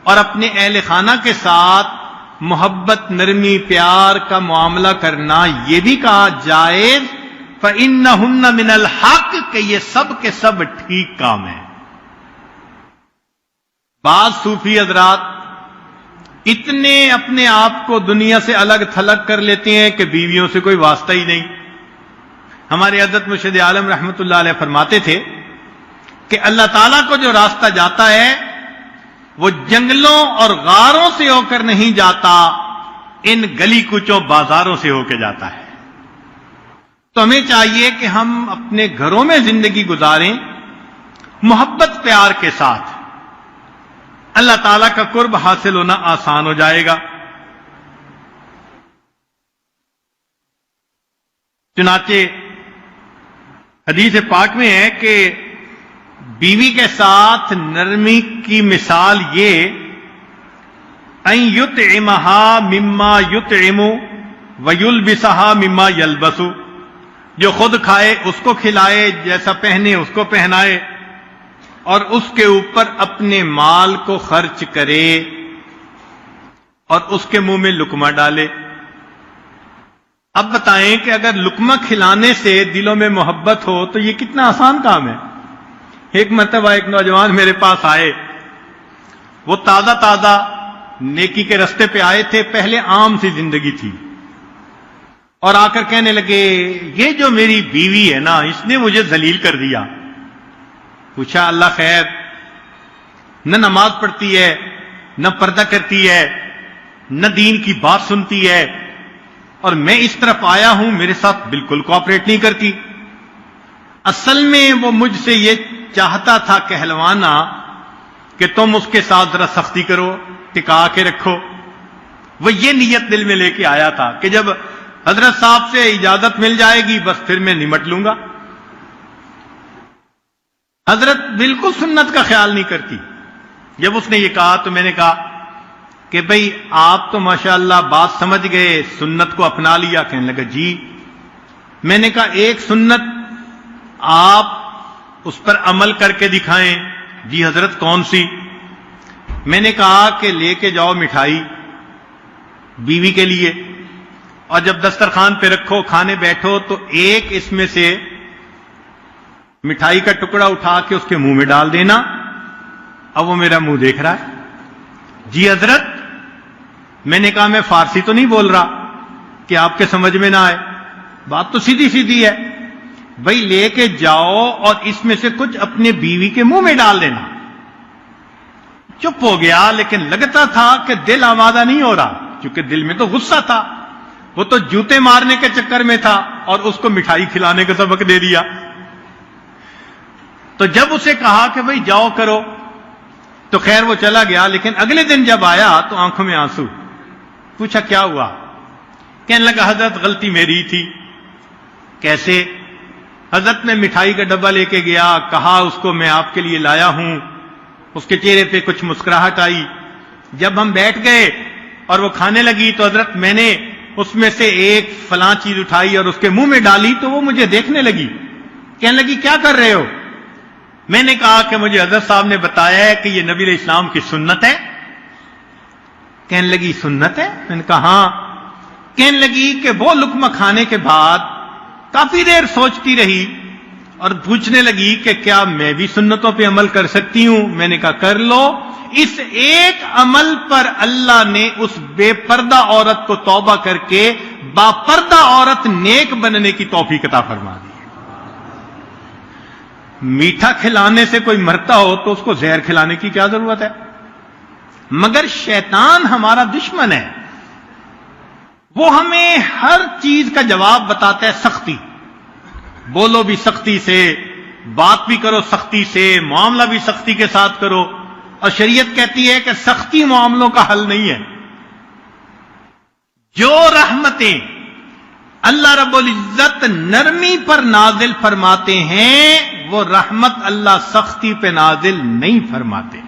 اور اپنے اہل خانہ کے ساتھ محبت، نرمی، پیار کا معاملہ کرنا یہ بھی کہا جائز، فَإِنَّهُنَّ مِنَ الْحَقِّ، کہ یہ سب کے سب ٹھیک کام ہے۔ بعض صوفی حضرات اتنے اپنے آپ کو دنیا سے الگ تھلگ کر لیتے ہیں کہ بیویوں سے کوئی واسطہ ہی نہیں۔ ہمارے حضرت مرشد عالم رحمۃ اللہ علیہ فرماتے تھے کہ اللہ تعالیٰ کو جو راستہ جاتا ہے وہ جنگلوں اور غاروں سے ہو کر نہیں جاتا، ان گلی کوچوں بازاروں سے ہو کے جاتا ہے۔ تو ہمیں چاہیے کہ ہم اپنے گھروں میں زندگی گزاریں محبت پیار کے ساتھ، اللہ تعالیٰ کا قرب حاصل ہونا آسان ہو جائے گا۔ چنانچہ حدیث پاک میں ہے کہ بیوی کے ساتھ نرمی کی مثال یہ، ان یطعمھا مما یطعم ویلبسھا مما یلبس، جو خود کھائے اس کو کھلائے، جیسا پہنے اس کو پہنائے، اور اس کے اوپر اپنے مال کو خرچ کرے اور اس کے منہ میں لقمہ ڈالے۔ اب بتائیں کہ اگر لقمہ کھلانے سے دلوں میں محبت ہو تو یہ کتنا آسان کام ہے۔ ایک مرتبہ ایک نوجوان میرے پاس آئے، وہ تازہ نیکی کے رستے پہ آئے تھے، پہلے عام سی زندگی تھی، اور آ کر کہنے لگے یہ جو میری بیوی ہے نا، اس نے مجھے ذلیل کر دیا۔ پوچھا اللہ خیر؟ نہ نماز پڑھتی ہے، نہ پردہ کرتی ہے، نہ دین کی بات سنتی ہے، اور میں اس طرف آیا ہوں میرے ساتھ بالکل کوآپریٹ نہیں کرتی۔ اصل میں وہ مجھ سے یہ چاہتا تھا کہلوانا کہ تم اس کے ساتھ ذرا سختی کرو، ٹکا کے رکھو۔ وہ یہ نیت دل میں لے کے آیا تھا کہ جب حضرت صاحب سے اجازت مل جائے گی بس پھر میں نمٹ لوں گا۔ حضرت بالکل سنت کا خیال نہیں کرتی۔ جب اس نے یہ کہا تو میں نے کہا کہ بھئی آپ تو ماشاءاللہ بات سمجھ گئے، سنت کو اپنا لیا۔ کہنے لگا جی۔ میں نے کہا ایک سنت آپ اس پر عمل کر کے دکھائیں۔ جی حضرت کون سی؟ میں نے کہا کہ لے کے جاؤ مٹھائی بیوی کے لیے، اور جب دسترخوان پہ رکھو، کھانے بیٹھو، تو ایک اس میں سے مٹھائی کا ٹکڑا اٹھا کے اس کے منہ میں ڈال دینا۔ اب وہ میرا منہ دیکھ رہا ہے۔ جی حضرت۔ میں نے کہا میں فارسی تو نہیں بول رہا کہ آپ کے سمجھ میں نہ آئے، بات تو سیدھی سیدھی ہے، بھائی لے کے جاؤ اور اس میں سے کچھ اپنے بیوی کے منہ میں ڈال دینا۔ چپ ہو گیا، لیکن لگتا تھا کہ دل آمادہ نہیں ہو رہا، کیونکہ دل میں تو غصہ تھا، وہ تو جوتے مارنے کے چکر میں تھا اور اس کو مٹھائی کھلانے کا سبق دے دیا۔ تو جب اسے کہا کہ بھائی جاؤ کرو تو خیر وہ چلا گیا، لیکن اگلے دن جب آیا تو آنکھوں میں آنسو۔ پوچھا کیا ہوا؟ کہنے لگا حضرت غلطی میری تھی۔ کیسے؟ حضرت نے مٹھائی کا ڈبہ لے کے گیا، کہا اس کو میں آپ کے لیے لایا ہوں، اس کے چہرے پہ کچھ مسکراہٹ آئی۔ جب ہم بیٹھ گئے اور وہ کھانے لگی تو حضرت میں نے اس میں سے ایک فلاں چیز اٹھائی اور اس کے منہ میں ڈالی تو وہ مجھے دیکھنے لگی، کہنے لگی کیا کر رہے ہو؟ میں نے کہا کہ مجھے حضرت صاحب نے بتایا ہے کہ یہ نبی علیہ السلام کی سنت ہے۔ کہنے لگی سنت ہے؟ میں نے کہا ہاں۔ کہنے لگی کہ وہ لقمہ کھانے کے بعد کافی دیر سوچتی رہی اور پوچھنے لگی کہ کیا میں بھی سنتوں پہ عمل کر سکتی ہوں؟ میں نے کہا کر لو۔ اس ایک عمل پر اللہ نے اس بے پردہ عورت کو توبہ کر کے باپردہ عورت نیک بننے کی توفیق عطا فرما دی۔ میٹھا کھلانے سے کوئی مرتا ہو تو اس کو زہر کھلانے کی کیا ضرورت ہے؟ مگر شیطان ہمارا دشمن ہے، وہ ہمیں ہر چیز کا جواب بتاتا ہے سختی، بولو بھی سختی سے، بات بھی کرو سختی سے، معاملہ بھی سختی کے ساتھ کرو، اور شریعت کہتی ہے کہ سختی معاملوں کا حل نہیں ہے۔ جو رحمتیں اللہ رب العزت نرمی پر نازل فرماتے ہیں وہ رحمت اللہ سختی پہ نازل نہیں فرماتے۔